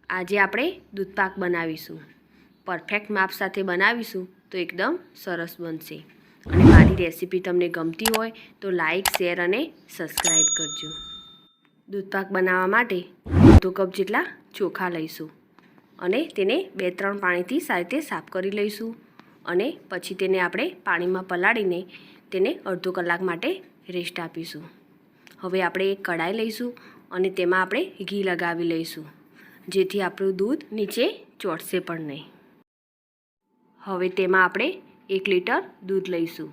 આજે આપણે દૂધપાક બનાવીશું. પરફેક્ટ માપ સાથે બનાવીશું તો એકદમ સરસ બનશે. અને મારી રેસીપી તમને ગમતી હોય તો લાઈક, શેર અને સબસ્ક્રાઈબ કરજો. દૂધપાક બનાવવા માટે અડધો કપ જેટલા ચોખા લઈશું અને તેને 2-3 પાણીથી સારી રીતે સાફ કરી લઈશું. અને પછી તેને આપણે પાણીમાં પલાળીને તેને અડધો કલાક માટે રેસ્ટ આપીશું. હવે આપણે એક કઢાઈ લઈશું અને તેમાં આપણે ઘી લગાવી લઈશું, જેથી આપણું દૂધ નીચે ચોંટશે પણ નહીં. હવે તેમાં આપણે 1 લીટર દૂધ લઈશું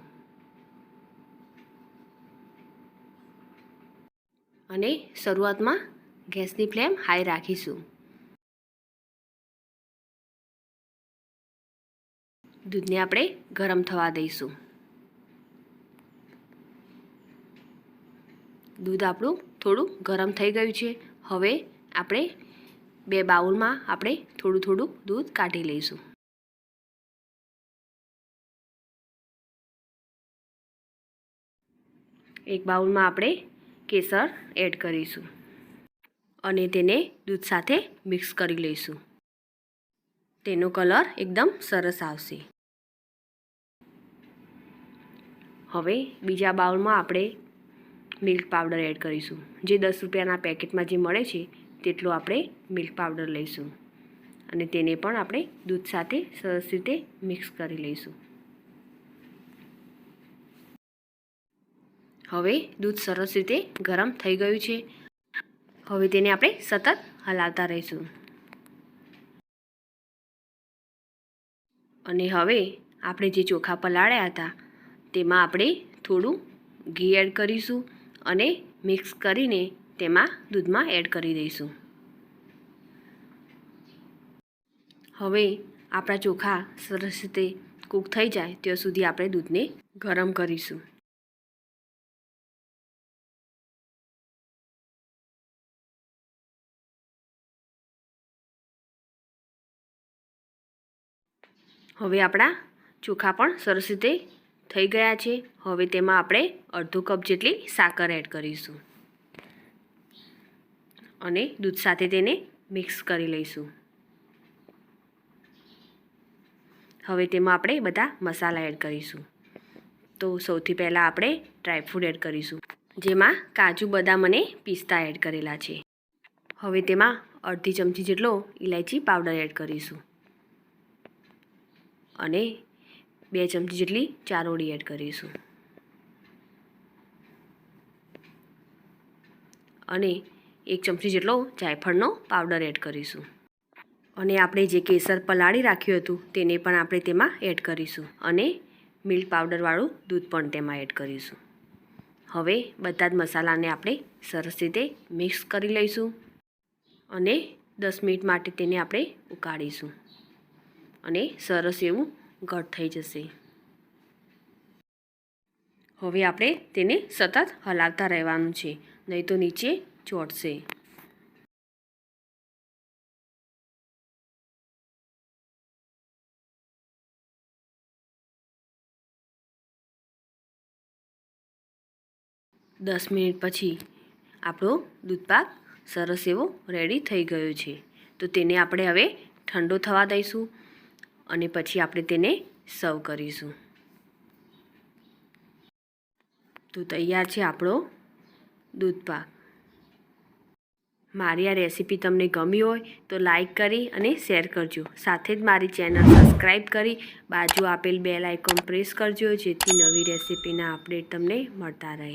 અને શરૂઆતમાં ગેસની ફ્લેમ હાઈ રાખીશું. દૂધને આપણે ગરમ થવા દઈશું. દૂધ આપણું થોડું ગરમ થઈ ગયું છે. હવે આપણે 2 બાઉલમાં આપણે થોડું દૂધ કાઢી લઈશું. એક બાઉલમાં આપણે કેસર એડ કરીશું અને તેને દૂધ સાથે મિક્સ કરી લઈશું. તેનો કલર એકદમ સરસ આવશે. હવે બીજા બાઉલમાં આપણે મિલ્ક પાવડર એડ કરીશું. જે 10 રૂપિયાના પેકેટમાં જે મળે છે તેટલો આપણે મિલ્ક પાવડર લઈશું અને તેને પણ આપણે દૂધ સાથે સરસ રીતે મિક્સ કરી લઈશું. હવે દૂધ સરસ રીતે ગરમ થઈ ગયું છે. હવે તેને આપણે સતત હલાવતા રહીશું. અને હવે આપણે જે ચોખા પલાળ્યા હતા તેમાં આપણે થોડું ઘી એડ કરીશું અને મિક્સ કરીને તેમાં દૂધમાં એડ કરી દઈશું. હવે આપણા ચોખા સરસ રીતે કૂક થઈ જાય ત્યાં સુધી આપણે દૂધને ગરમ કરીશું. હવે આપણા ચોખા પણ સરસ રીતે થઈ ગયા છે. હવે તેમાં આપણે અડધો કપ જેટલી સાકર એડ કરીશું અને દૂધ સાથે તેને મિક્સ કરી લઈશું. હવે તેમાં આપણે બધા મસાલા એડ કરીશું. તો સૌથી પહેલાં આપણે ડ્રાયફ્રૂટ એડ કરીશું, જેમાં કાજુ, બદામ અને પિસ્તા એડ કરેલા છે. હવે તેમાં અડધી ચમચી જેટલો ઇલાયચી પાવડર એડ કરીશું અને 2 ચમચી જેટલી ચારોળી એડ કરીશું અને 1 ચમચી જેટલો જાયફળનો પાવડર એડ કરીશું. અને આપણે જે કેસર પલાળી રાખ્યું હતું તેને પણ આપણે તેમાં એડ કરીશું અને મિલ્ક પાવડરવાળું દૂધ પણ તેમાં એડ કરીશું. હવે બધા જ મસાલાને આપણે સરસ રીતે મિક્સ કરી લઈશું અને 10 મિનિટ માટે તેને આપણે ઉકાળીશું અને સરસ એવું ઘટ થઈ જશે. હવે આપણે તેને સતત હલાવતા રહેવાનું છે, નહીં તો નીચે ચોંટશે. દસ મિનિટ પછી આપણો દૂધપાક સરસ એવો રેડી થઈ ગયો છે. તો તેને આપણે હવે ઠંડો થવા દઈશું અને પછી આપણે તેને સર્વ કરીશું. તો તૈયાર છે આપણો દૂધપાક. મારી આ રેસીપી તમને ગમી હોય તો લાઈક કરી અને શેર કરજો. સાથે જ મારી ચેનલ સબસ્ક્રાઈબ કરી બાજુ આપેલ બેલ આઇકોન પ્રેસ કરજો, જેથી નવી રેસીપીના અપડેટ તમને મળતા રહે.